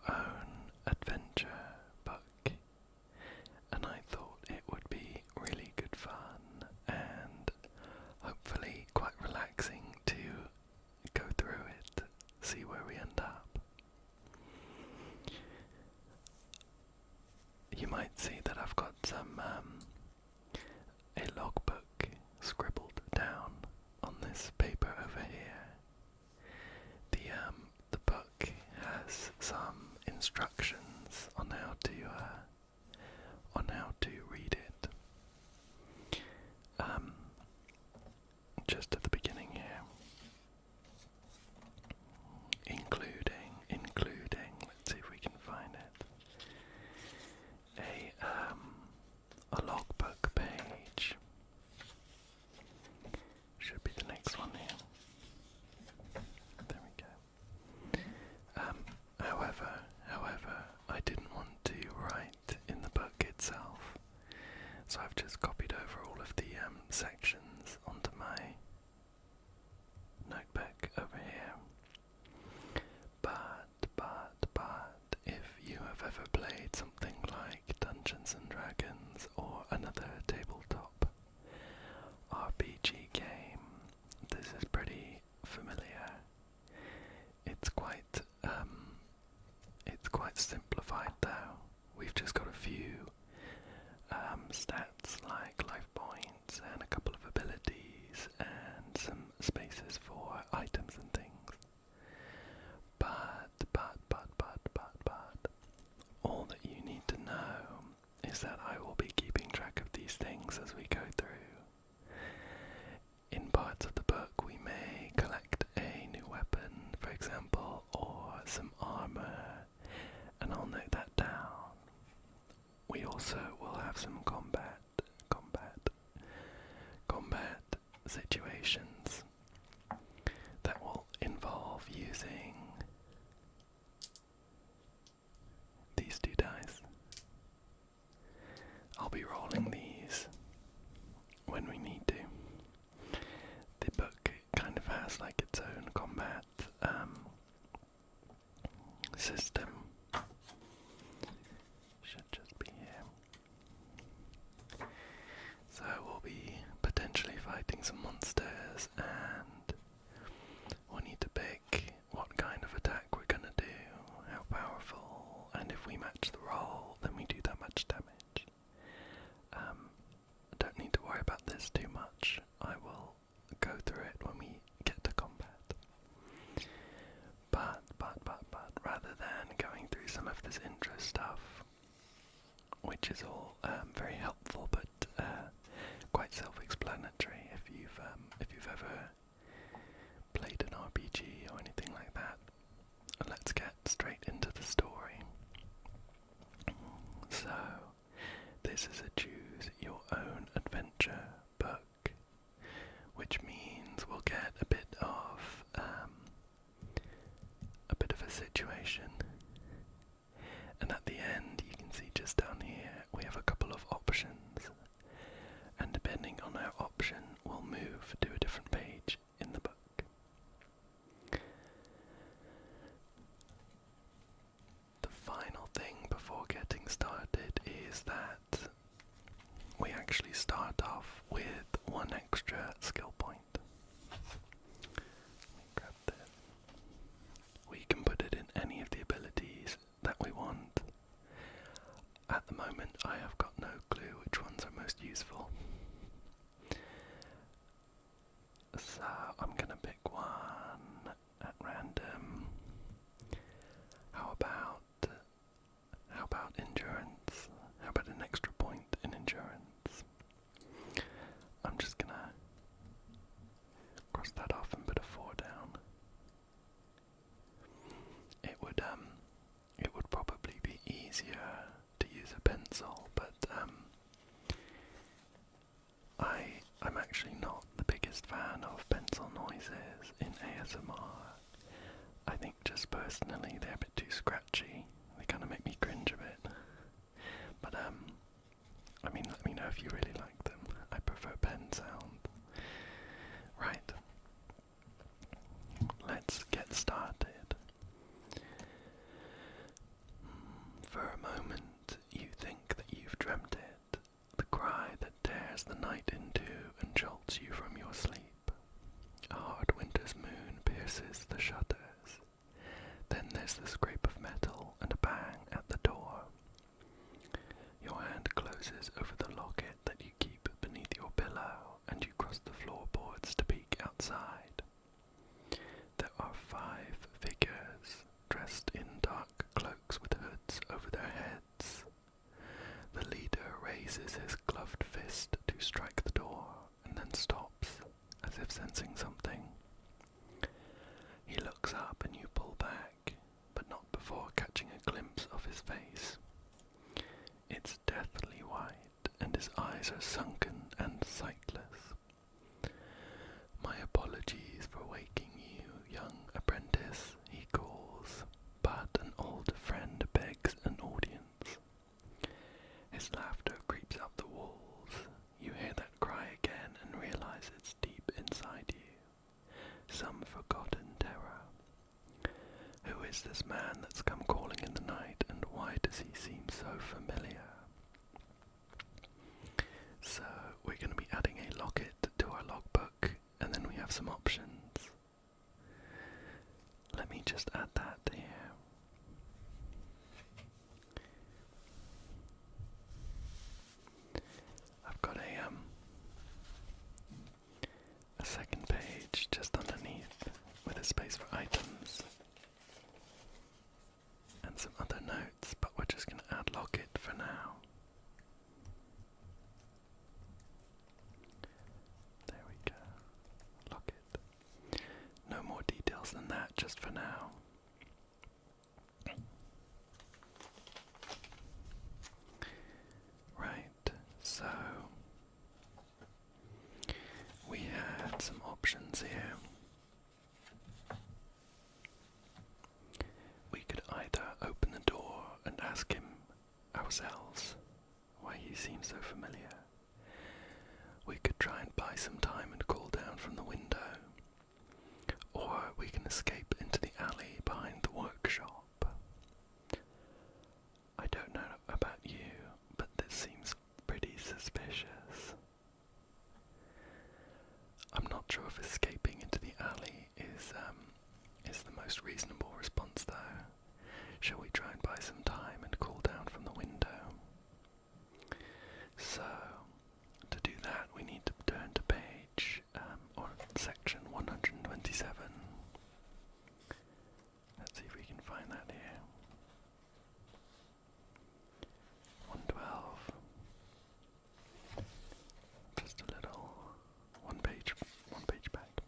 own adventure book, and I thought it would be really good fun and hopefully quite relaxing to go through it, see where we end up. You might see that I've got some a logbook scribbled down on this paper over here. The book has some instructions on how to read it. Just at the beginning here, including, let's see if we can find it, a logbook page. Should be the next one here. There we go. However, I didn't want to write in the book itself, so I've just copied over all of the sections onto my notebook over here. But if you have ever played something like Dungeons and Dragons or another tabletop RPG game, this is pretty familiar. It's quite simplified though. We've just got a few stats like life points and a couple of abilities and some spaces for items and things. But all that you need to know is that I will be keeping track of these things as we go through. In parts of the book we may collect a new weapon, for example, or some armor, and I'll note that down. We also will have some combat situations that will involve using these two dice. I'll be rolling these when we need to. The book kind of has like its own combat system. Should just be here. So we'll be potentially fighting some monsters, and we'll need to pick what kind of attack we're gonna do, how powerful, and if we match the roll, then we do that much damage. I don't need to worry about this too much. I will go through it when we get to combat. But rather than going through some of this intro stuff, which is all very helpful but quite self-explanatory if you've ever played an RPG or anything like that, let's get straight into the story. So, this is a choose your own adventure book, which means we'll get a bit of a situation, and at the end you can see just down here we have a couple of options, and depending on our option we'll move to a different page in the book. The final thing before getting started is that we actually start off with one extra skill point. Let me grab that. We can put it in any of the abilities that we want. At the moment I have got no clue which ones are most useful. So I'm gonna pick one at random. How about endurance? How about an extra point in endurance? I'm just gonna cross that off and put a 4 down. It would probably be easier to use a pencil, but I'm actually not the biggest fan of pencil noises in ASMR. I think just personally they're a bit too scratchy. They kind of make me cringe a bit. But I mean, let me know if you really like them. I prefer pen sound. Right. Let's get started. and jolts you from your sleep. A hard winter's moon pierces the shutters. Then there's the scrape of metal and a bang at the door. Your hand closes over the locket that you keep beneath your pillow, and you cross the floorboards to peek outside. There are 5 figures, dressed in dark cloaks with hoods over their heads. The leader raises his gloved fist to strike the door, and then stops, as if sensing something. He looks up and you pull back, but not before catching a glimpse of his face. It's deathly white, and his eyes are sunken and sightless. "My apologies for waking you, young apprentice," he calls, but an old friend begs an audience. His laughter creeps up the walls. You hear that cry again and realize it's deep inside you. Some forgotten terror. Who is this man that's come calling in the night, and why does he seem so familiar? So, we're going to be adding a locket to our logbook, and then we have some options. Let me just add that here. I've got a second page just underneath with a space for items and some other notes, but we're just going to add locket for now. There we go. Locket. No more details than that, just for now. Right, so we had some options here. We could either open the door and ask him ourselves why he seems so familiar. We could try and buy some time and call down from the window. Or we can escape into the alley behind the workshop. I don't know about you, but this seems pretty suspicious. I'm not sure if escaping into the alley is the most reasonable response though. Shall we try and buy some time and call down from the window? So, to do that we need to turn to page, or section 127. Let's see if we can find that here. 112. Just a little, one page back.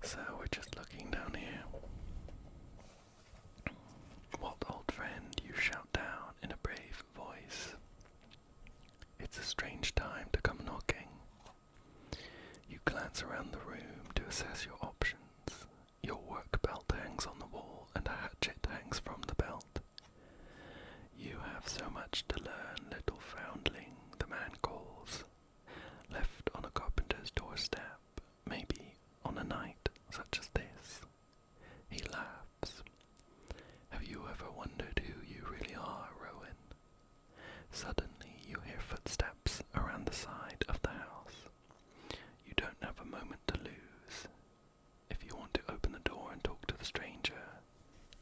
So we're just looking down here. "What, old friend," you shout down in a brave voice. "It's a strange time to come knocking." You glance around the room to assess your options. Your work belt hangs on the wall and a hatchet hangs from the belt. "You have so much to learn, little foundling," the man calls. "Left on a carpenter's doorstep, maybe on a night such as this." He laughs. "Have you ever wondered who you really are, Rowan?" Suddenly you hear footsteps around the side of the house. You don't have a moment to lose. If you want to open the door and talk to the stranger,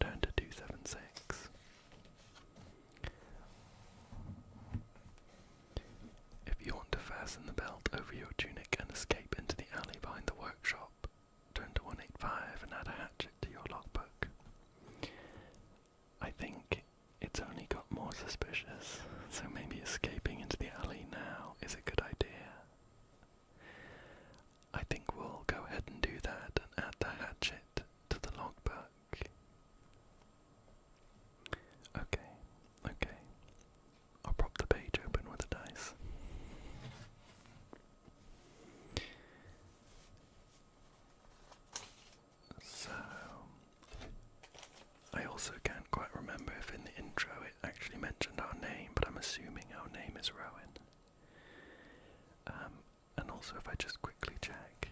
turn to 276. If you want to fasten the belt over your tunic and escape into the alley behind the workshop, turn to 185 and add a hatchet to your logbook. I think it's only got more suspicious, so maybe escaping into the alley now is a good idea. I think we'll go ahead and do that and add the hatchet to the logbook. Okay. I'll prop the page open with a dice. So, I also can't quite remember if in the intro it actually mentioned our name, but I'm assuming our name is Rowan. And also if I just quickly check,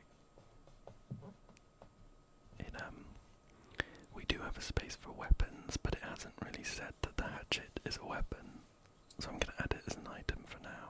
we do have a space for weapons, but it hasn't really said that the hatchet is a weapon, so I'm going to add it as an item for now.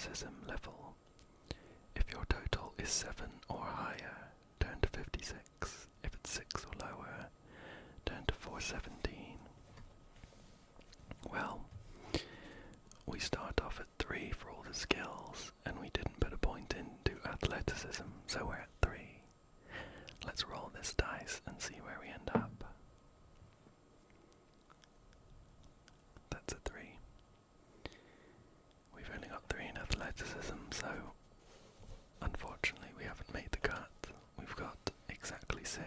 athleticism level. If your total is 7 or higher, turn to 56. If it's 6 or lower, turn to 417. Well, we start off at 3 for all the skills, and we didn't put a point into athleticism, so we're at 3. Let's roll this dice and see where we end up. That's a 3. We've only got 3 in athleticism, so unfortunately we haven't made the cut. We've got exactly 6.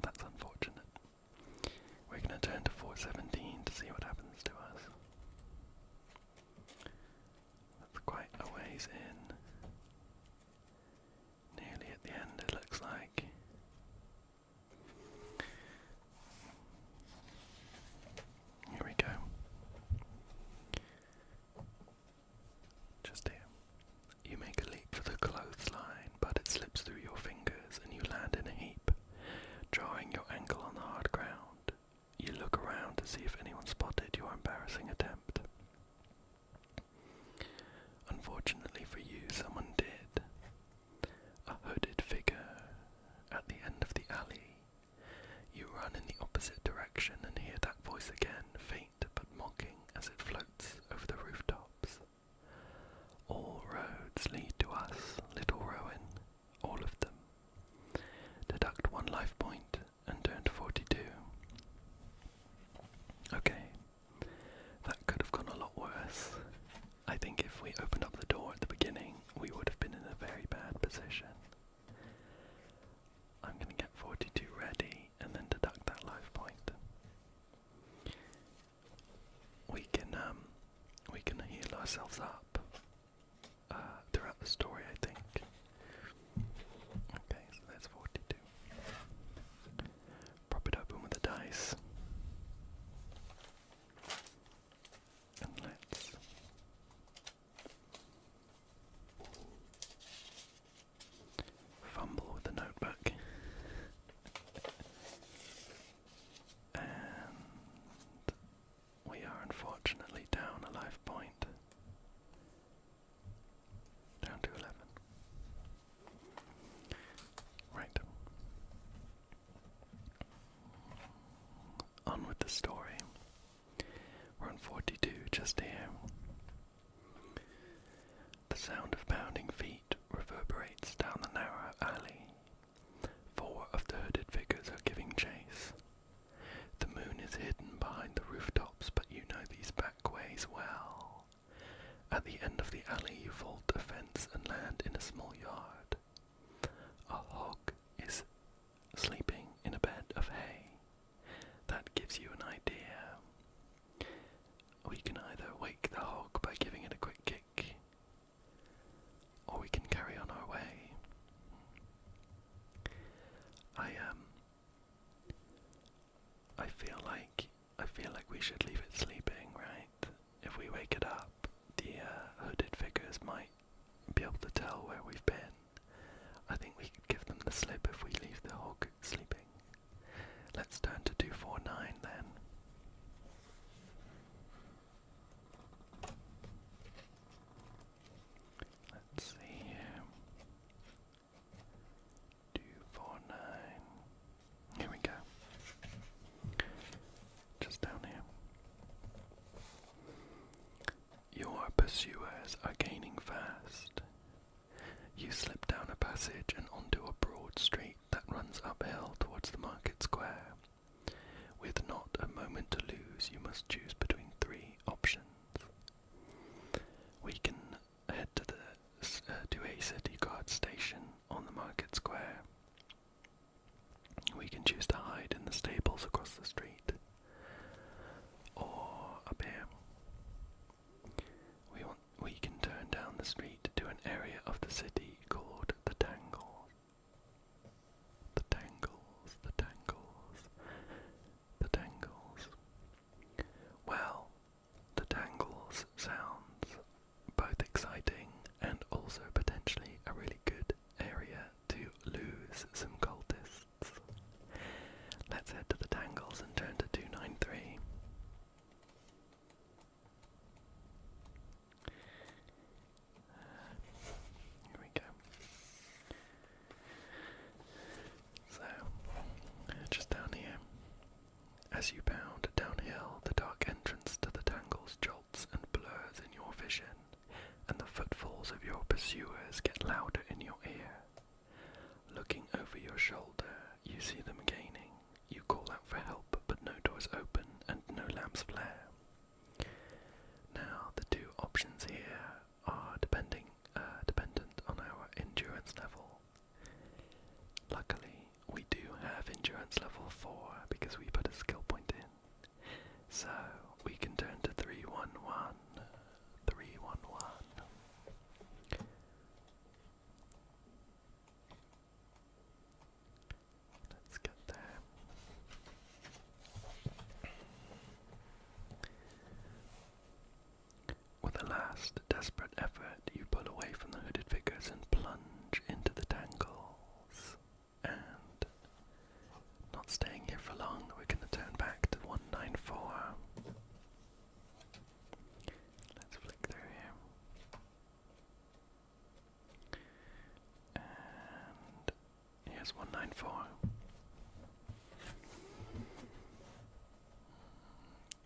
That's unfortunate. We're going to turn to 417 to see what happens to us. That's quite a ways in. Nearly at the end, it looks like. Here we go. Just here. You make a leap for the clothesline, but it slips through your fingers and you land in a heap, jarring your ankle on the hard ground. You look around to see if anyone spotted your embarrassing attempt. Unfortunately for you, someone did. A hooded figure at the end of the alley. You run in the opposite direction and hear that voice again, faint but mocking as it floats over the rooftops. All roads lead to us, little Rowan, all of them. Deduct 1 life point and turn to 42. Okay, that could have gone a lot worse. I think if we opened up the door at the beginning, we would have been in a very bad position. I'm going to get 42 ready and then deduct that life point. We can heal ourselves up throughout the story, I think. Okay, so there's 42. Prop it open with the dice. And let's fumble with the notebook. And we are unfortunately down a life point. Down to 11. Right. On with the story. We're on 42 just here. The sound of pounding feet reverberates down the narrow alley. 4 of the hooded figures are giving chase. The moon is hidden behind the rooftops, but you know these back ways well. At the end of the alley you vault a fence and land in a small yard. A hog is sleeping in a bed of hay. That gives you an idea. We can either wake the hog by giving it a quick kick, or we can carry on our way. I feel like we should leave it sleeping, right? If we wake it up, the hooded figures might be able to tell where we've been. I think we could give them the slip if we leave the hog sleeping. Let's turn to 249 then. Let's see here. 249. Here we go. Just down here. Your pursuers are gaining fast. You slip down a passage and onto a broad street that runs uphill towards the market square. With not a moment to lose, you must choose between 3 options. We can head to a city guard station on the market square. We can choose to hide in the stables across the street. Or up here. We can turn down the street to an area of the city called the Tangles. The Tangles, the Tangles, the Tangles. Well, the Tangles sounds both exciting and also potentially a really good area to lose some cultists. Let's head to the Tangles and turn to 293. calls of your pursuers get louder in your ear. Looking over your shoulder, you see them gaining. You call out for help, but no doors open and no lamps flare. Now, the two options here are dependent on our endurance level. Luckily, we do have endurance level 4 because we put a skill point in. So, we can turn to 311. 311. Let's get there. With a last desperate effort, you pull away from the hooded figures and plunge into the tangles. And not staying here for long, we're going to turn back to 194. Let's flick through here. And here's 194.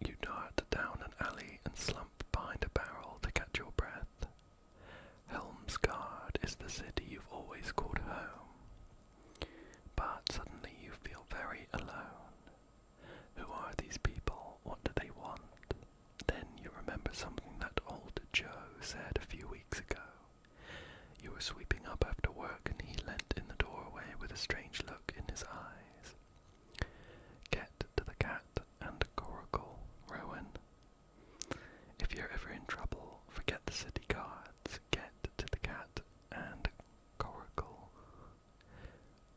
You dart down an alley and slump behind a barrel to catch your breath. Helmsgard is the city you've always called home. But suddenly you feel very alone. Who are these people? What do they want? Then you remember something that old Joe said a few weeks ago. You were sweeping up after work and he leant in the doorway with a strange look in his eyes. Get to the cat and coracle, Rowan. If you're ever in trouble, forget the city guards. Get to the cat and coracle.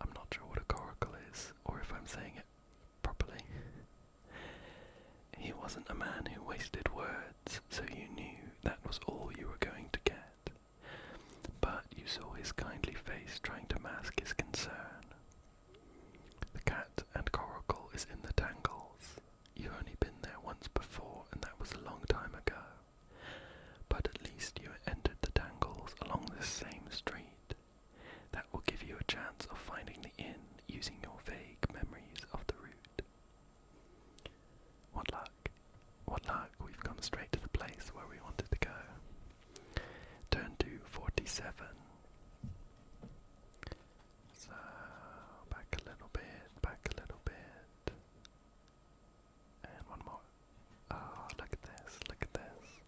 I'm not sure what a coracle is, or if I'm saying it properly. He wasn't a man who wasted words, so you knew that was all you were going to get. But you saw his kindly face trying to mask his concern. The cat and coracle is in the Tangles. You've only been there once before, and that was a long time ago. But at least you entered the Tangles along this same street. That will give you a chance of finding the inn using your vague memories of the route. What luck. What luck, we've come straight to the place where we wanted to go. Turn to 47. So, back a little bit, back a little bit. And one more. Oh, look at this, look at this.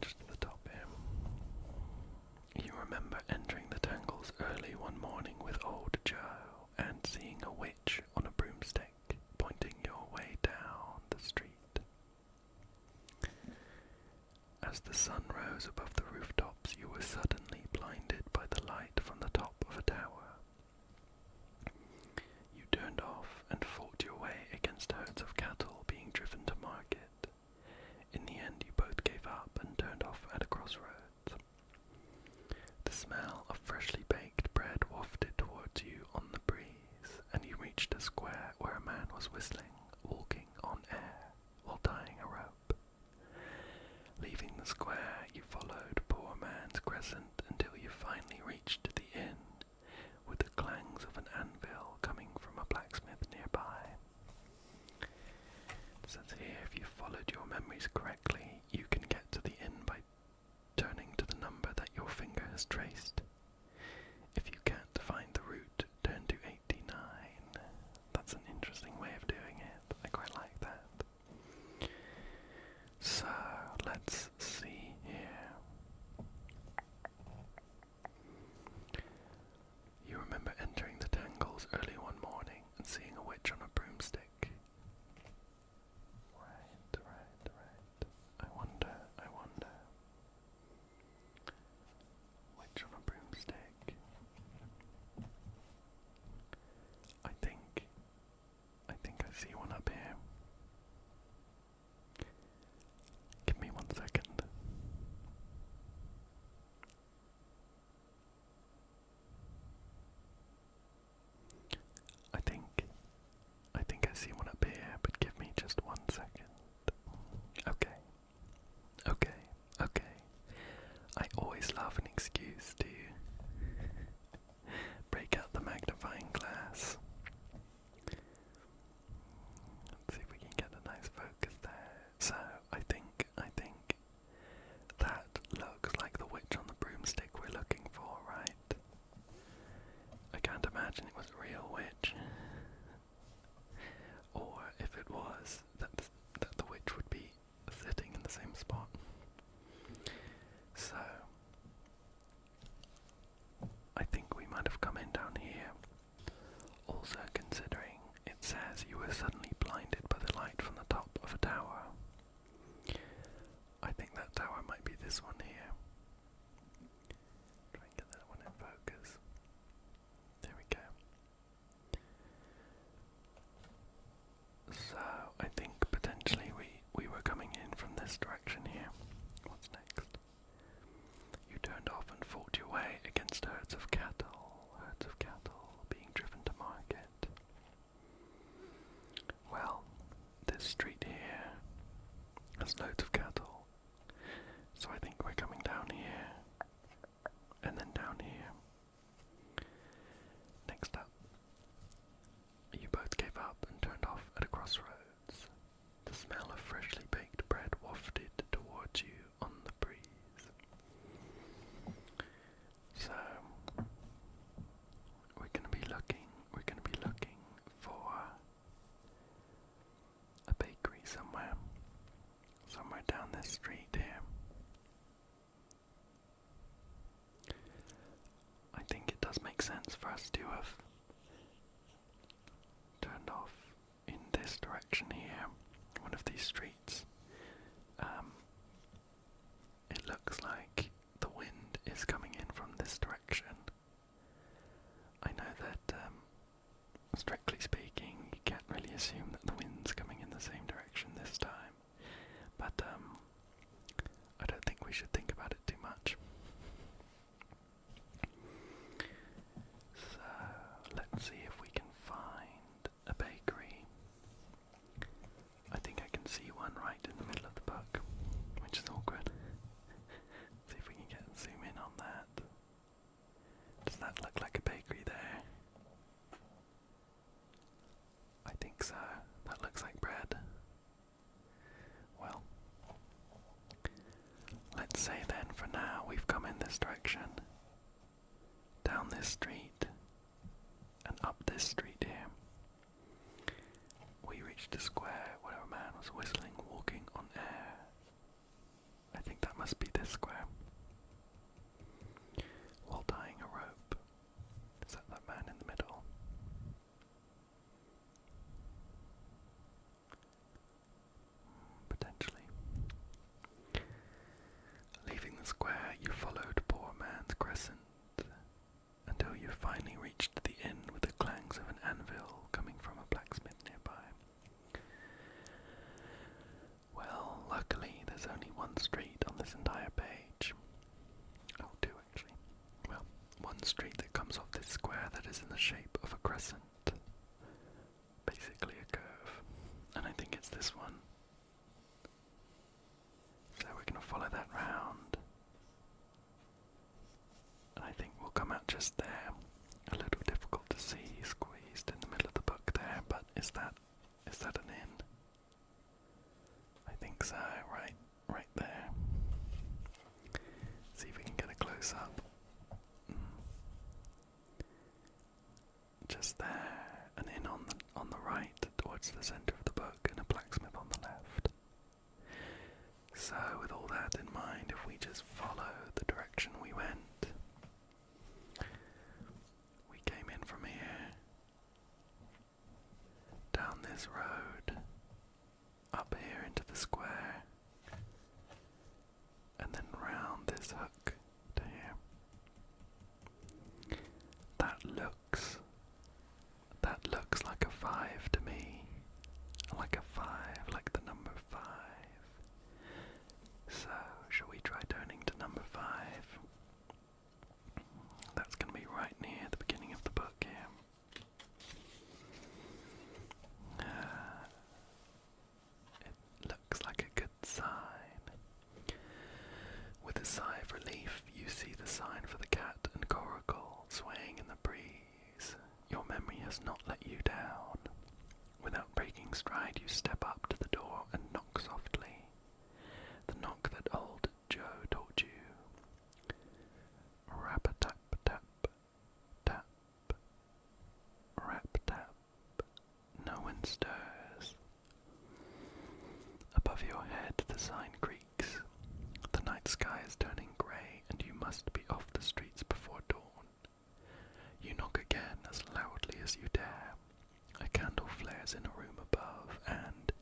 Just at the top here. You remember entering the Tangles early one morning with old Joe and seeing a witch on a broomstick pointing your way down the street. As the sun rose above the rooftops, you were suddenly blinded by the light from the top of a tower. You turned off and fought your way against herds of cattle being driven to market. In the end, you both gave up and turned off at a crossroads. The smell of freshly baked bread wafted towards you on the breeze, and you reached a square where a man was whistling, walking on air, while tying a rope. Leaving the square, you followed Poor Man's Crescent until you finally reached the inn, with the clangs of an anvil coming from a blacksmith nearby. It says here, if you followed your memories correctly, you can get to the inn by turning to the number that your finger has traced. If you can't find the route, turn to 89. That's an interesting way of doing it. I quite like that. So, let's see here. You remember entering the Tangles early one morning and seeing a witch on a broomstick. Right. I wonder. Witch on a broomstick. I think I see one up here. Give me 1 second. I think I see one up here, but give me just 1 second. Okay. I always love an excuse to break out the magnifying glass. Let's see were suddenly blinded by the light from the top of a tower. I think that tower might be this one here. Try and get that one in focus. There we go. So, I think potentially we were coming in from this direction here. What's next? You turned off and fought your way against herds of cattle being driven to market. Well, this street here has loads of cattle, so I think we're coming down here, and then down here. Next up, you both gave up and turned off at a crossroads. The smell of freshly baked bread wafted towards you on the breeze. So, we're going to be looking for a bakery somewhere down this street here. I think it does make sense for us to have turned off in this direction here, one of these streets. It looks like the wind is coming in from this direction. I know that, strictly speaking, you can't really assume that the wind's coming in the same direction this time, but I don't think we should think about it too much. So, let's see if we can find a bakery. I think I can see one right in the middle of the book, which is awkward. See if we can zoom in on that. Does that look like a bakery there? I think so. That looks like bread. Well, let's say then for now we've come in this direction, down this street, and up this street here. We reached a square where a man was whistling, walking on air. I think that must be this square. While tying a rope. Is that man in the middle? Potentially. Leaving the square, you followed Poor Man's Crescent until you finally reached the inn with the clangs of an anvil coming from a blacksmith nearby. Well, luckily there's only one street on this entire page. Oh, two actually. Well, one street that comes off this square that is in the shape of a crescent. Basically a curve. And I think it's this one. So we're going to follow that round. And I think we'll come out just there. A little difficult to see, squeezed in the middle of the book there, but is that an inn? I think so, right there. See if we can get a close up. Just there, an inn on the right towards the centre of the book, and a blacksmith on the left. So with all that in mind, if we just follow the direction we went, we came in from here, down this road, up here into the square, and then round this hook to here. That looks like a 5 to me. Like a 5, like the number 5. So, shall we try turning to number 5? That's going to be right near the beginning of the book here. It looks like a good sign. With a sigh of relief, you see the sign for the cat and coracle swaying in the breeze. Your memory has not let you down. Without breaking stride, you step up to the door and knock softly. The knock that old Joe taught you. Rap-a-tap-tap, tap, rap-tap. No one stirs. Above your head, the sign creaks. The night sky is turning grey, and you must be off the streets before dawn. You knock again as loudly as you dare. A candle flares upstairs in a room above, and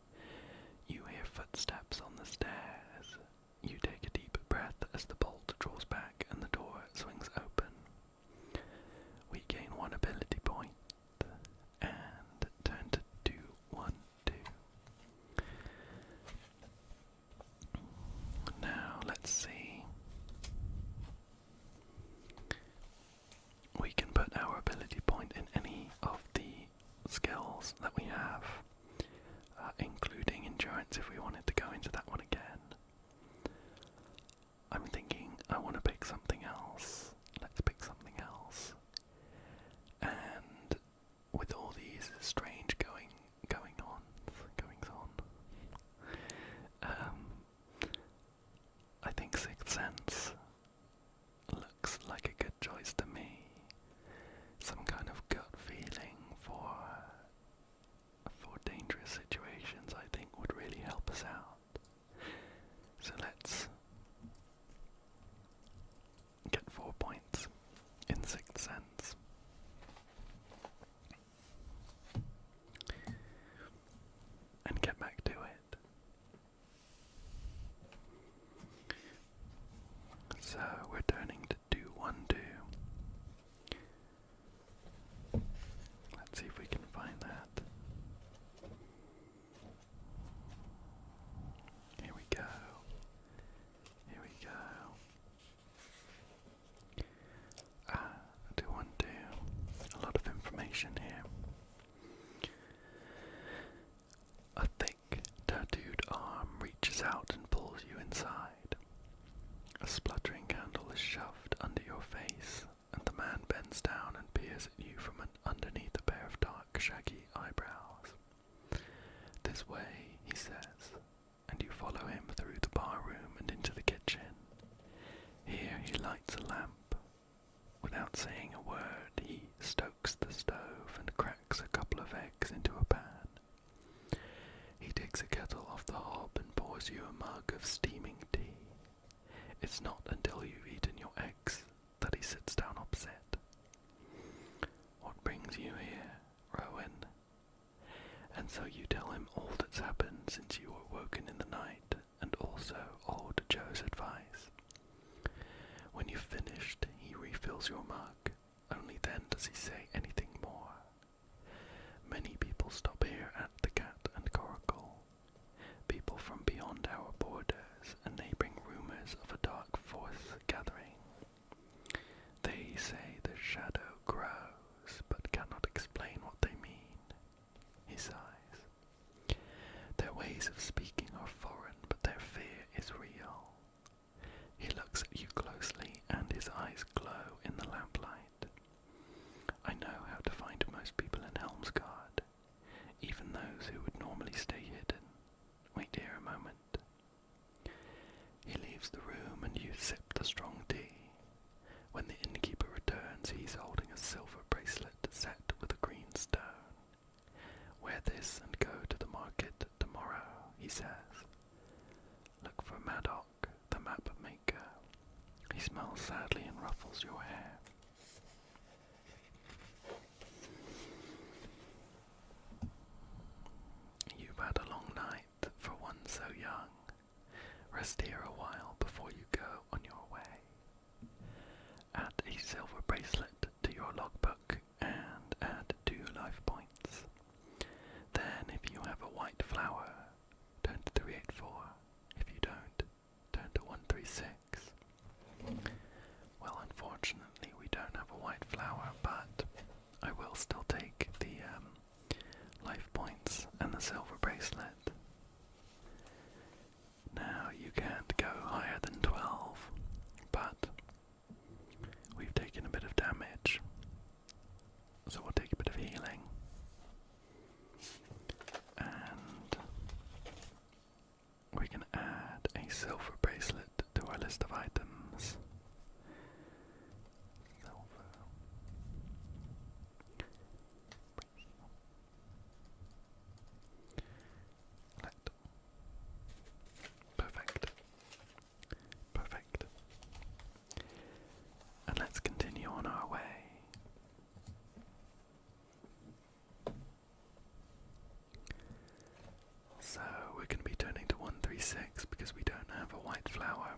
you hear footsteps on the stairs. You take a deep breath as the bolt draws back and the door swings open. We gain 1 ability point and turn to 2, 1, 2. Now let's see. We can put our ability point in any of the skills that we have, including endurance if we wanted to go into that one again. I'm thinking I want to pick something else. Let's pick something else. And with all these strange goings on, I think Sixth Sense looks like a good choice to me. Some kind of gut feeling for dangerous situations I think would really help us out. So let's get 4 points in Sixth Sense. And get back to it. So we're turning to 2, 1, 2. Let's see if we can find that. Here we go. Here we go. 2, 1, 2. A lot of information here. A thick, tattooed arm reaches out and pulls you inside. A spluttering candle is shoved under your face, and the man bends down and peers at you from underneath a pair of dark, shaggy eyebrows. This way, he says, and you follow him through the bar room and into the kitchen. Here he lights a lamp. Without saying a word, he stokes the stove and cracks a couple of eggs into a pan. He takes a kettle off the hob and pours you a mug of steaming tea. It's not until you've eaten your eggs that he sits down opposite. What brings you here, Rowan? And so you tell him all that's happened since you were woken in the night, and also old Joe's advice. When you've finished, he refills your mug. Only then does he say anything more. Many people stop here at the Cat and Coracle. People from beyond our borders, and they bring rumors of a dark force gathering. They say the shadow grows, but cannot explain what they mean. He sighs. Their ways of speaking are foreign, but their fear is real. He looks at you closely, and his eyes glow in the lamplight. I know how to find most people in Helmsgard, even those who would normally stay hidden. Wait here a moment. He leaves the room, and you sip the strong tea. When the innkeeper returns, he's holding a silver bracelet set with a green stone. Wear this and go to the market tomorrow, he says. Look for Madoc, the map maker. He smells sadly and ruffles your hair. You've had a long night for one so young. Rest here a while before you go on your way. Add a silver bracelet to your logbook and add 2 life points. Then if you have a white flower, turn to 384. If you don't, turn to 136. Well, unfortunately we don't have a white flower, but I will still take the life points and the silver bracelet. Now you can't go higher than 12, but we've taken a bit of damage, so we'll take a bit of healing. And we can add a silver bracelet to our list of items. Silver. Perfect. Perfect. And let's continue on our way. we're going to be turning to 136 because we don't have a white flower.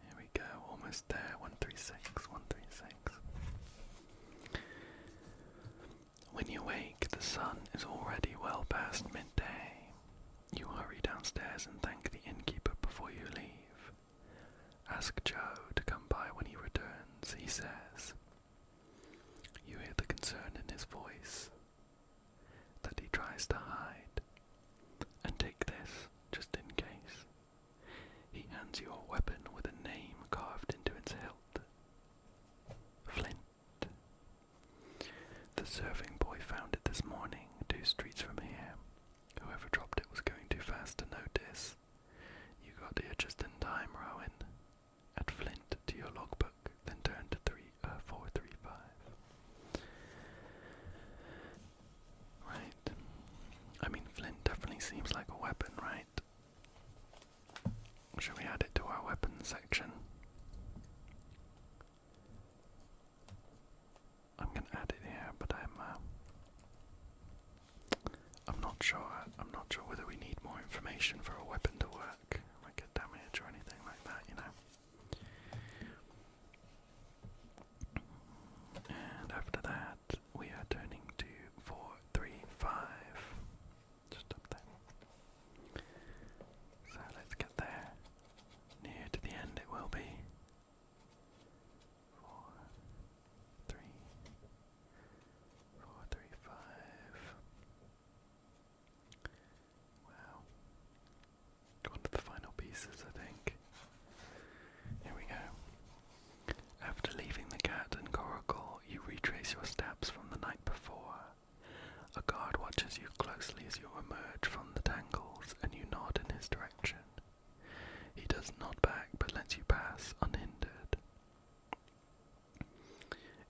Here we go, almost there. 136, 136. When you wake, the sun is already well past midday. You hurry downstairs and thank the innkeeper before you leave. Ask Joe to come by when he returns, he says. You hear the concern in his voice, that he tries to hide. And take this, just in case. He hands you a weapon with a name carved into its hilt. Flint. The serving boy found it this morning, 2 streets from here. Whoever dropped it was going too fast to notice. You got here just in time, Rowan. Add Flint to your logbook, then turn to 435. Right. I mean, Flint definitely seems like a weapon, right? Should we add it to our weapons section? I'm gonna add it here, but I'm not sure. I'm not sure whether we need more information for a weapon to work, like a damage or anything like that, you know. And after that, we are turning to 435, just up there. So let's get there. Near to the end it will be. 435. Wow. One of the final pieces, I think. Here we go. After leaving the cat and coracle, you retrace your steps from the night before. A guard watches you closely as you emerge from the Tangles, and you nod in his direction. He does nod back, but lets you pass unhindered.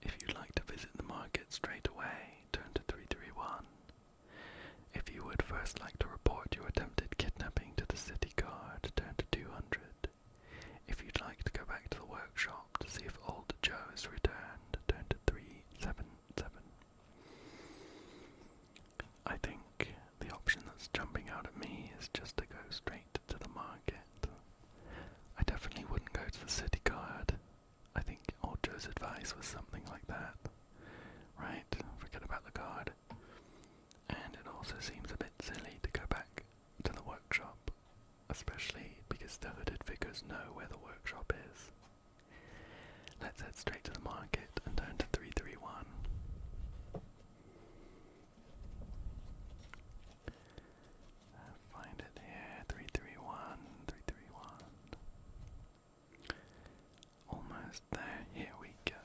If you'd like to visit the market straight away, turn to 331. If you would first like to report your attempted kidnapping to the city guard, turn to 200. If you'd like to go back to the workshop to see if old Joe has returned, turn to 377. I think the option that's jumping out at me is just to go straight to the market. I definitely wouldn't go to the city guard. I think old Joe's advice was something like that. Right, forget about the guard. And it also seems a bit silly to go back to the workshop, especially because the hooded figures know where the workshop is. Let's head straight to the market and turn to 331. Find it here, 331, 331. Almost there, here we go.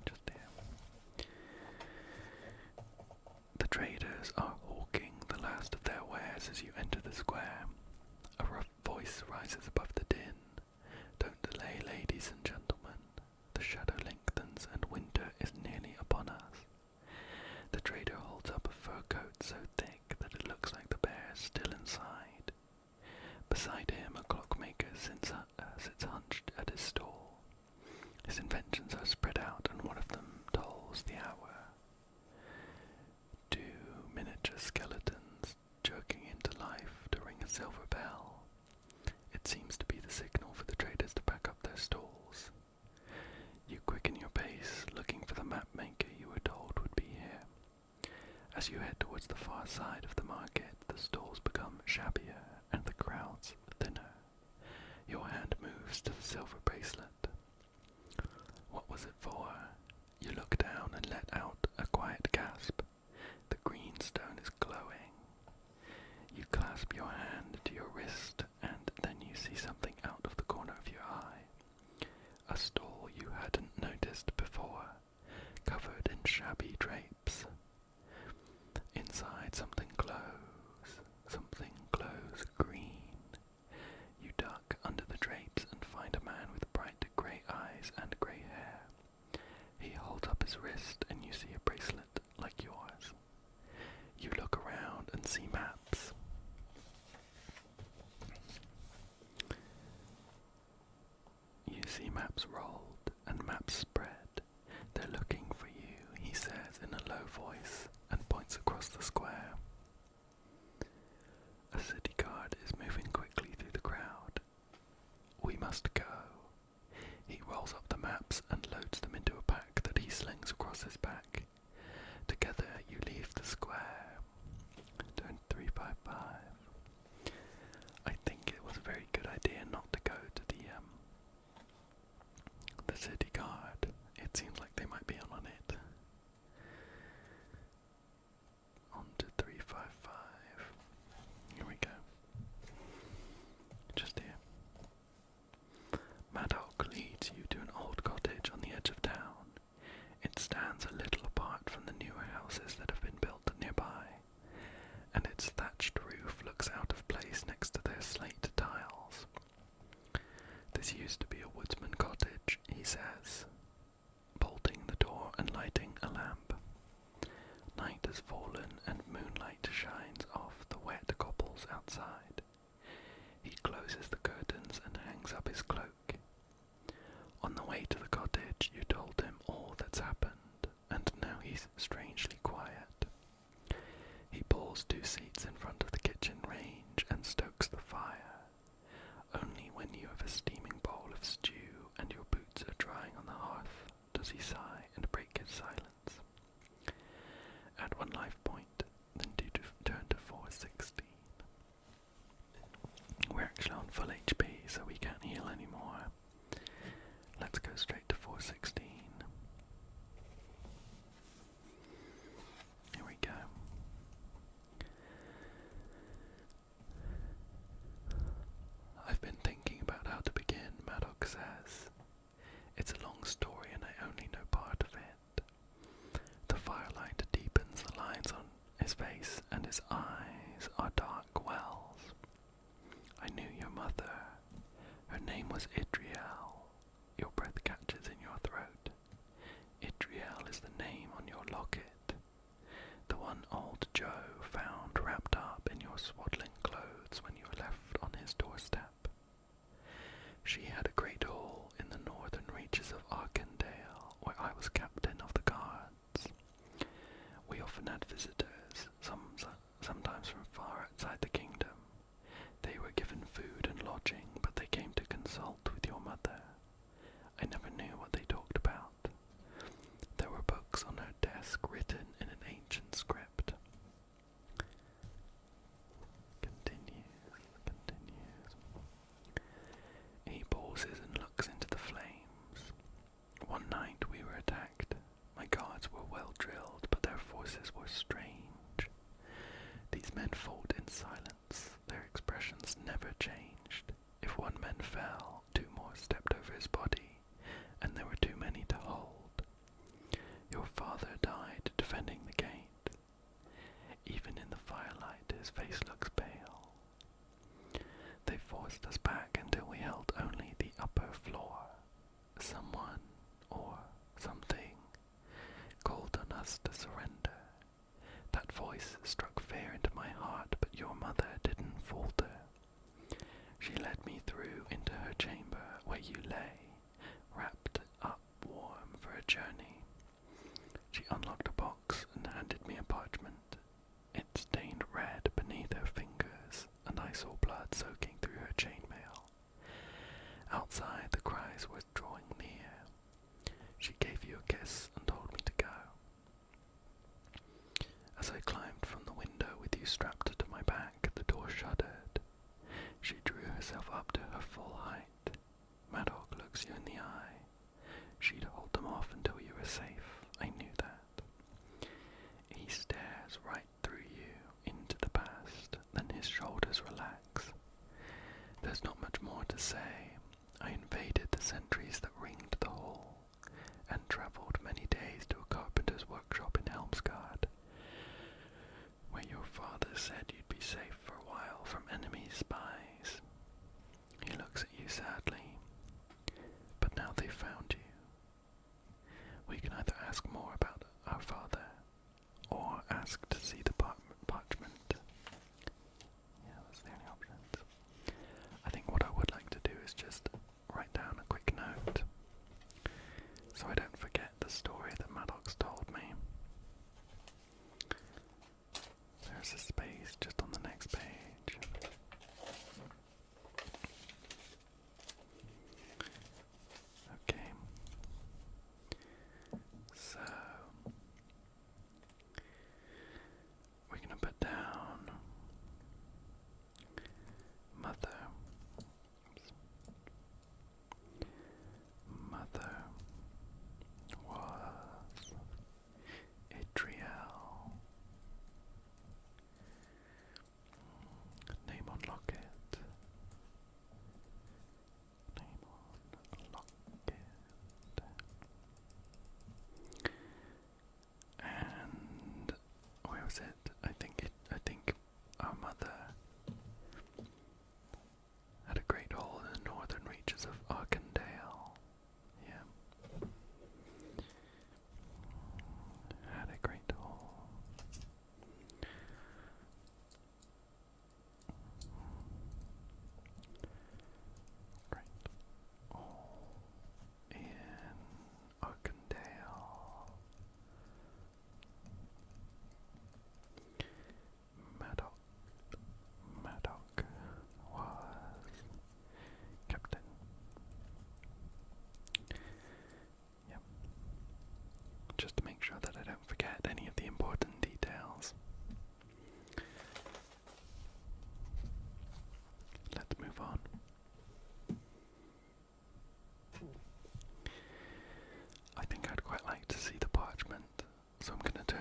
Just here. The traders are hawking the last of their wares as you enter the square. A rough voice rises above the din. Don't delay, ladies and gentlemen. The shadow lengthens and winter is nearly upon us. The trader holds up a fur coat so thick that it looks like the bear is still inside. Beside him, a clockmaker sits hunched at his stall. His inventions are spread out, and one of them tolls the hour. 2 miniature skeletons jerking into life to ring a silver bell. It seems to be the signal for the traders to pack up their stalls. You quicken your pace, looking for the map maker you were told would be here. As you head towards the far side of the market, the stalls become shabbier and the crowds thinner. Your hand moves to the silver bracelet. What was it for? You look down and let out a quiet gasp. The green stone is glowing. You clasp your hand to your wrist, and then you see something out of the corner of your eye. A stall you hadn't noticed before, covered in shabby drapes. Inside something glows green. You duck under the drapes and find a man with bright grey eyes and grey hair. He holds up his wrist and you see a bracelet like yours. You look around and see maps. You see maps rolled and maps spread. low voice and points across the square. A city guard is moving quickly through the crowd. We must go. He rolls up the maps and loads them into a pack that he slings across his back. Together you leave the square. Turn 355. I think it was a very good idea not to go to the city guard. It seems like they might be on it. On to 355. Here we go. Just here. Madoc leads you to an old cottage on the edge of town. It stands a little apart from the newer houses that have been built nearby, and its thatched roof looks out of place next to their slate tiles. This used to be a woodsman cottage, he says, bolting the door and lighting a lamp. Night has fallen and moonlight shines off the wet cobbles outside. He closes the curtains and hangs up his cloak. On the way to the cottage, you told him all that's happened, and now he's strangely quiet. He pulls 2 seats in front of the kitchen range and stokes the fire. Only when you have a steaming bowl of stew and your boots are drying on the hearth does he sigh and break his silence. Add 1 life point, then turn to 416. We're actually on full HP, so we can't heal anymore. Let's go straight to 416. Here we go. I've been thinking about how to begin, Madoc says. It's a long story and I only know part of it. The firelight deepens the lines on his face and his eyes are dark wells. I knew your mother. Her name was Idriel. Your breath catches in your throat. Idriel is the name on your locket. The one old Joe found wrapped up in your swaddling clothes when you were left on his doorstep. She had a great hall in the northern reaches of Arkandale, where I was captain of the guards. We often had visitors, sometimes from far outside the kingdom. They were given food and lodging, but they came to consult with your mother. I never knew what they talked about. There were books on her desk written in an ancient script. Continues. He pauses and looks into the flames. One night we were attacked. My guards were well drilled, but their forces were strange. These men fought in silence. Their expressions never changed. If one man fell, 2 more stepped over his body, and there were too many to hold. Your father died defending the gate. Even in the firelight, his face looks pale. They forced us back until we held only the upper floor. Someone, or something, called on us to surrender. That voice struck fear into my heart, but your mother didn't falter. She led me through into her chamber where you lay, wrapped up warm for a journey. She unlocked a box and handed me a parchment. It stained red beneath her fingers, and I saw blood soaking through her chainmail. Outside, the cries were drawing near. She gave you a kiss and told me to go. As I climbed from the window with you strapped to my back, the door shuddered. She drew herself up to her full height. Madoc looks you in the eye. She'd hold them off until you were safe. I knew that. He stares right through you into the past, then his shoulders relax.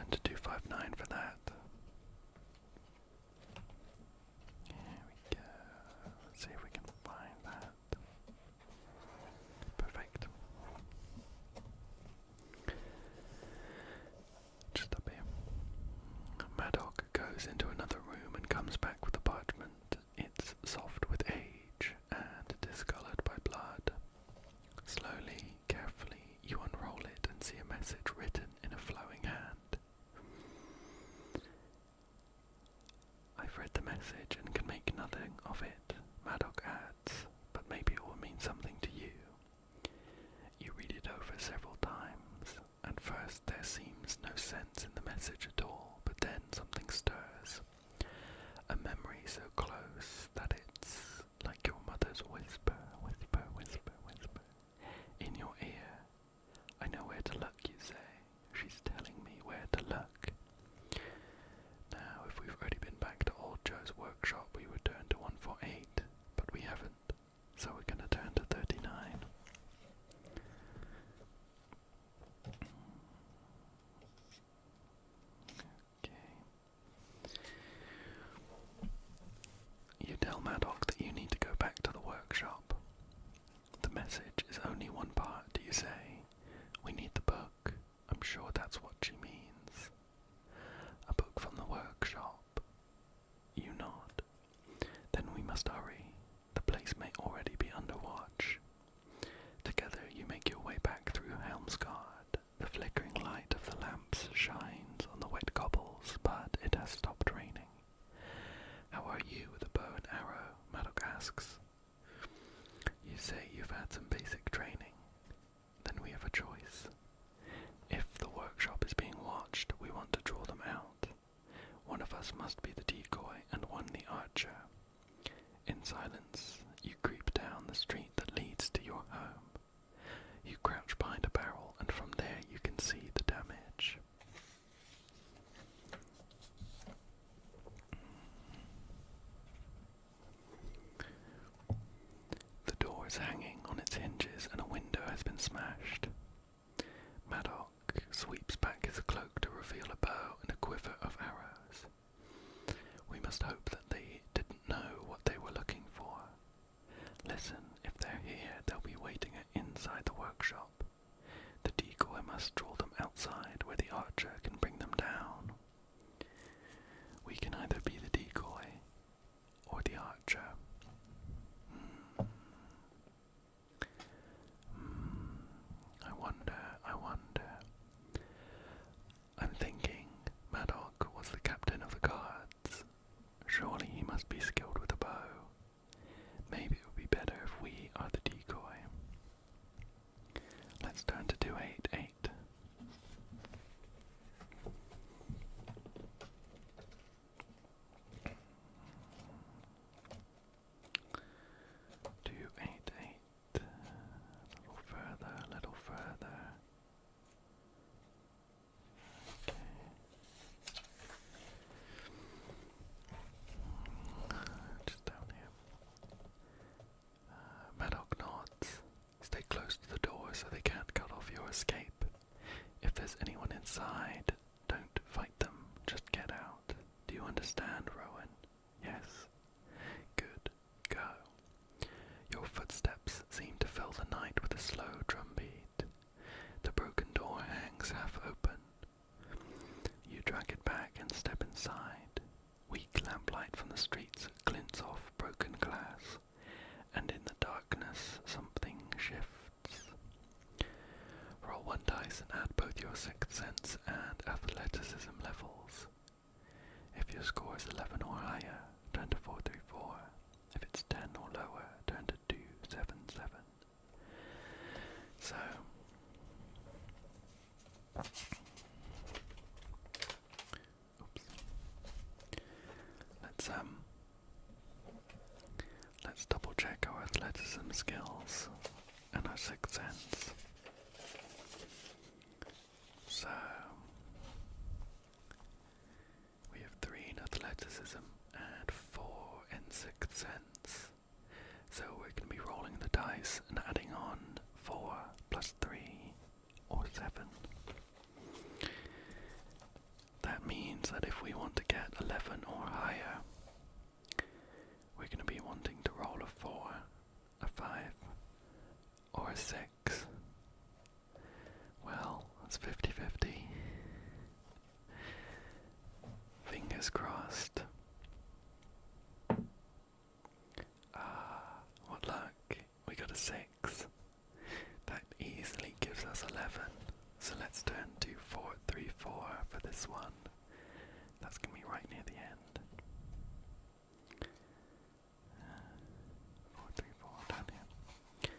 turn to 259 for that. Here we go. Let's see if we can find that. Perfect. Just up here. Madoc goes into another room and comes back with a parchment. It's soft with age and discolored by blood. Slowly, carefully, you unroll it and see a message written in a flowing hand. I've read the message and can make nothing of it, Madoc adds, but maybe it will mean something to you. You read it over several times. At first there seems no sense in the message at all, but then something stirs. A memory so close that it's like your mother's whisper, whisper, whisper, whisper, in your ear. I know where to look, you say. She's telling me where to look. Now, if we've already been back to old Joe's workshop, we would turn to 148, but we haven't, so we're going to turn to 39. You tell Madoc that you need to go back to the workshop. The message is only one part, you say. We need the book. I'm sure that's what she means. A book from the workshop. You nod. Then we must hurry. The place may already be under watch. Together you make your way back through Helmsgard. The flickering light of the lamps shines on the wet cobbles, but it has stopped raining. How are you with a bow and arrow? Madoc asks. You say you've had some basic training. Then we have a choice. If the workshop is being watched, we want to draw them out. One of us must be the decoy and one the archer. In silence, you creep down the street that leads to your home. You crouch behind a barrel, and from there you can see the damage. The door is hanging on its hinges and a window has been smashed. Madoc sweeps back his cloak to reveal a bow and a quiver of arrows. We must hope that they didn't know what they were looking for. Listen, if they're here, they'll be waiting inside the workshop. The decoy must draw them outside where the archer can bring them down. We can either be the decoy or the archer. I wonder. I'm thinking Madoc was the captain of the guards. Surely he must be skilled with a bow. Maybe it would be better if we are the decoy. Let's turn to 288. A little further. Okay. Just down here. Madoc nods. Stay close to the door so they can't cut off your escape. If there's anyone inside, don't fight them, just get out. Do you understand, Rowan? Yes. Good. Go. Your footsteps seem to fill the night with a slow drumbeat. The broken door hangs half open. You drag it back and step inside. Weak lamplight from the streets glints off broken glass, and in the darkness something shifts. Roll one dice and add both your sixth sense and athleticism levels. If your score is 11 or higher, turn to 434. If it's 10 or lower, turn to 277. So, let's double check our athleticism skills and our sixth sense. So we have 3 in athleticism and 4 in sixth sense. So we're going to be rolling the dice and adding on 4 plus 3 or 7. means that if we want to get 11 or higher, we're going to be wanting to roll a 4, a 5, or a 6. Well, that's 50-50. Fingers crossed. What luck. We got a 6. That easily gives us 11. So let's turn to 4-3-4 for this one. That's going to be right near the end. 4-3-4 down here.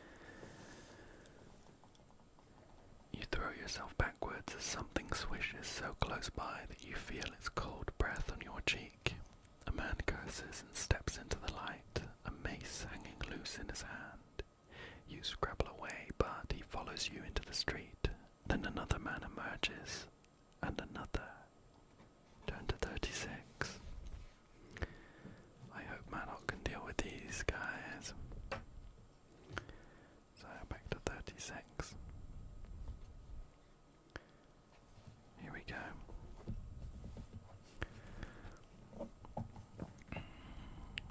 You throw yourself backwards as something swishes so close by that you feel its cold breath on your cheek. A man curses and steps into the light, a mace hanging loose in his hand. You scrabble away, but he follows you into the street. Then another man emerges, and another. Turn to 36. I hope Madoc can deal with these guys. So back to 36. Here we go.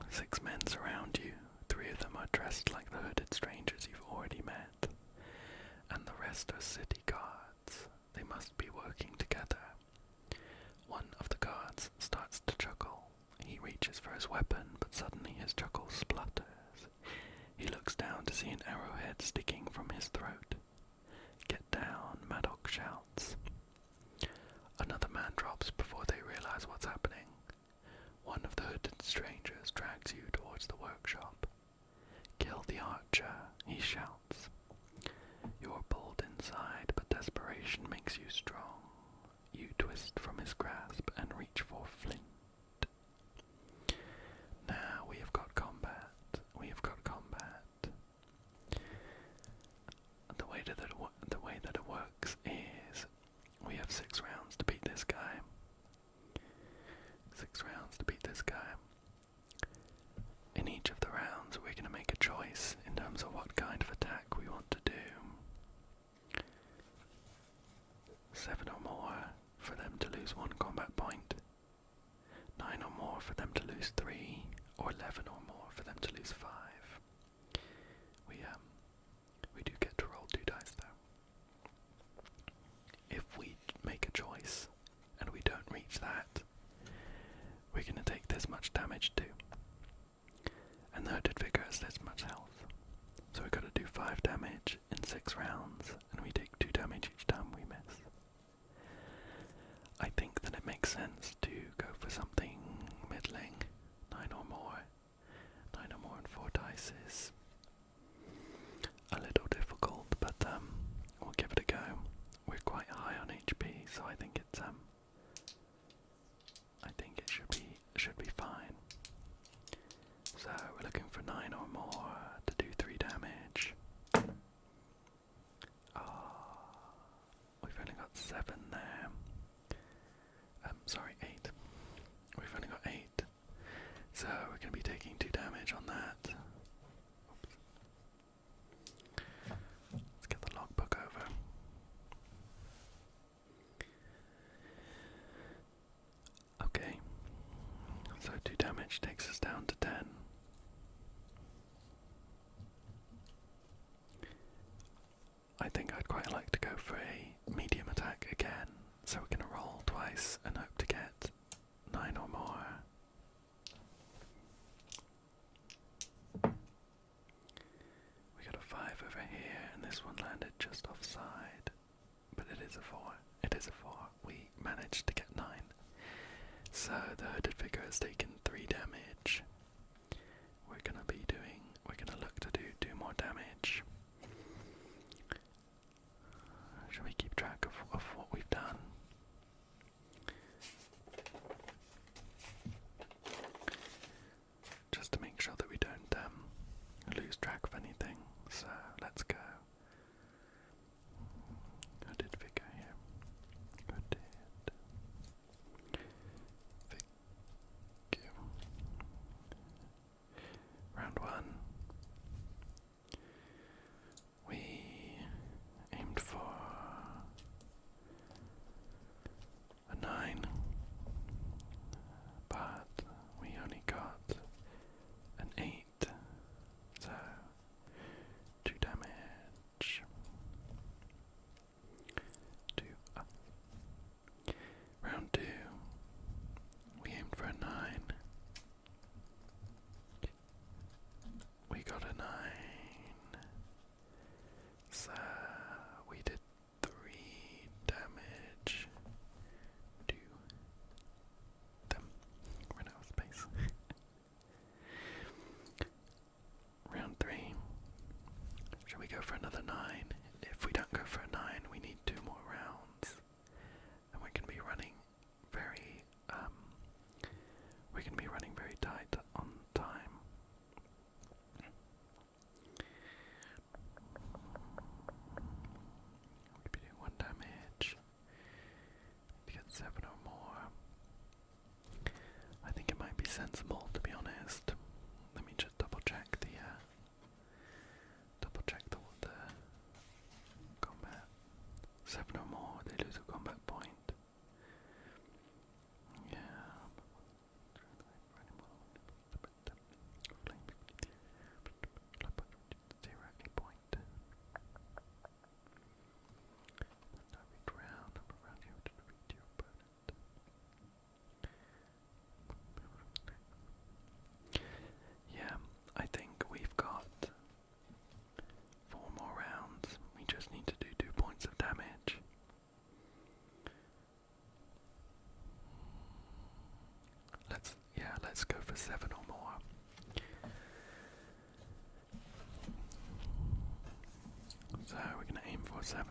6 men surround you. 3 of them are dressed like the hooded strangers you've already met, and the rest are city guards. They must be working together. One of the guards starts to chuckle. He reaches for his weapon, but suddenly his chuckle splutters. He looks down to see an arrowhead sticking from his throat. Get down, Madoc shouts. Another man drops before they realize what's happening. One of the hooded strangers drags you towards the workshop. Kill the archer, he shouts. You're pulled inside, but desperation makes you strong. You twist from his grasp and reach for flint. Now we have got combat. We have got combat. The way that it works is we have 6 rounds to beat this guy. 6 rounds to beat this guy. In each of the rounds, we're going to make a choice in terms of what kind of attack we want to do. 7 or more for them to lose 1 combat point. 9 or more for them to lose 3, or 11 or more for them to lose 5. We do get to roll 2 dice though. If we make a choice and we don't reach that, we're going to take this much damage too. And the hooded figure has this much health. So we've got to do 5 damage in 6 rounds, and we take 2 damage each time we miss. I think that it makes sense to go for something middling. 9 or more. 9 or more and 4 dice is a little difficult, but we'll give it a go. We're quite high on HP, so I think it's it should be fine. So we're looking for 9 or more to do 3 damage. We've only got 7 there. Sorry, 8. We've only got 8. So we're going to be taking 2 damage on that. Oops. Let's get the logbook over. Okay. So 2 damage takes us down to 10. I think I'd quite like to go for a medium attack again, so we're going to roll twice and hope to get 9 or more. We got a 5 over here, and this one landed just offside, but it is a 4. It is a 4. We managed to get 9. So the hooded figure has taken 3 damage. We're gonna look to do 2 more damage. Shall we keep track of what we've done? Just to make sure that we don't lose track of anything. So let's go. Hooded figure here. Hooded figure. sensible, to be honest. Let me just double check the combat. 7 or more, they lose a combat point. Yeah. Zero any point. Round around you to defeat your opponent. Yeah, I think we've got 4 more rounds. We just need to do 2 points of damage. Let's go for 7 or more. So we're gonna aim for 7.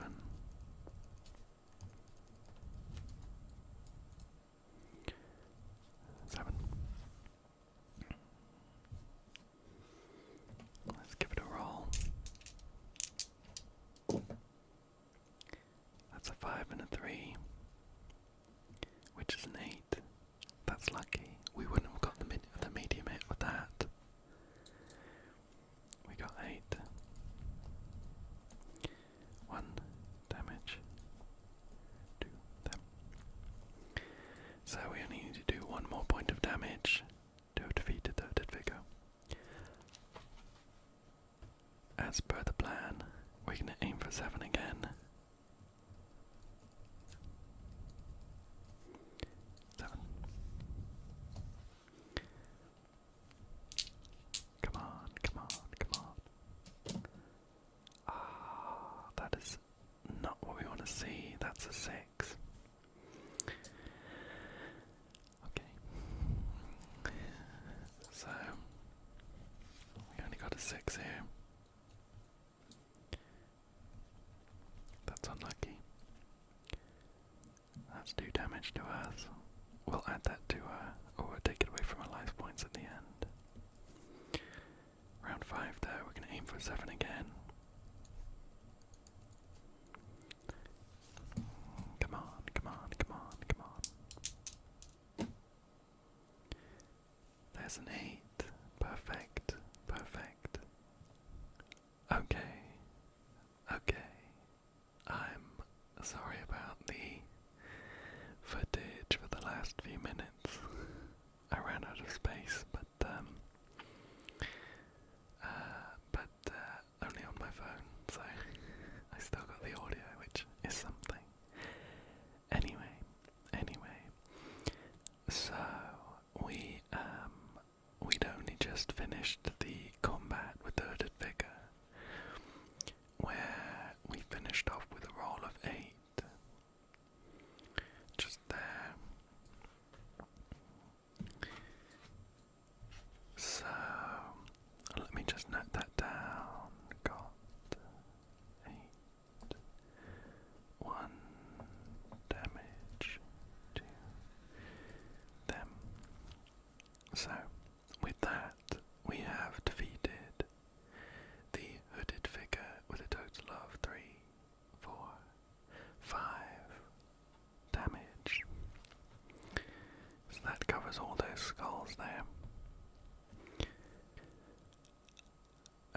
7. Let's give it a roll. That's a 5 and a 3, which is an 8. That's lucky. We wouldn't have got the medium hit with that. We got 8. 1 damage. 2 them. So we only need to do 1 more point of damage to have defeated the hooded figure. As per the plan, we're going to aim for 7 again. 7. Come on, come on, come on. Ah, that is not what we want to see. That's a 6. Okay. So, we only got a 6 here. That's unlucky. That's 2 damage to us. We'll add that to or we'll take it away from our life points at the end. Round 5 though, we're going to aim for 7 again. Come on, come on, come on, come on. There's an 8. Perfect, perfect. Okay, okay. I'm sorry about the footage for the last few minutes. I ran out of space, but only on my phone, so I still got the audio, which is something. Anyway, so we'd only just finished the combat with the hooded figure, where we finished off with a roll of 8. Just there. So let me just note that down. Got 8. 1 damage to them. So with that, we have defeated the hooded figure with a total of 3, 4, 5 damage. So that covers all those skulls there.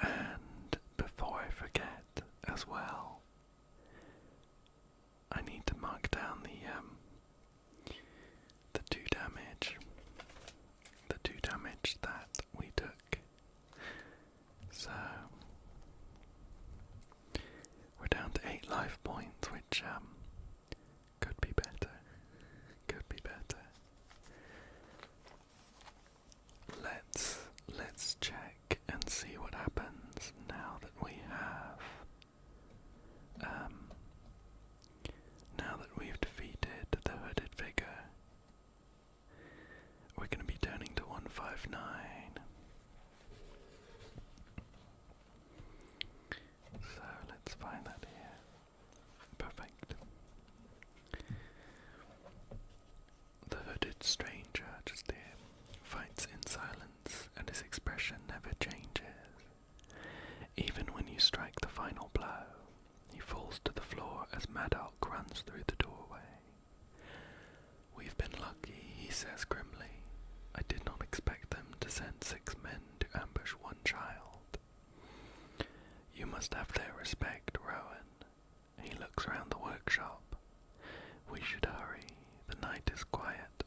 And before I forget as well, I need to mark down the 2 damage. The 2 damage that we took. So we're down to 8 life points, which could be better. Could be better. Let's check and see what happens now that we have now that we've defeated the hooded figure. We're going to be turning to 159. So let's find that here. Perfect. The hooded stranger, just here, fights in silence and his expression never changes. Even when you strike the final blow, he falls to the floor as Madoc runs through the doorway. We've been lucky, he says grimly. I did not expect send 6 men to ambush 1 child. You must have their respect, Rowan. He looks round the workshop. We should hurry. The night is quiet.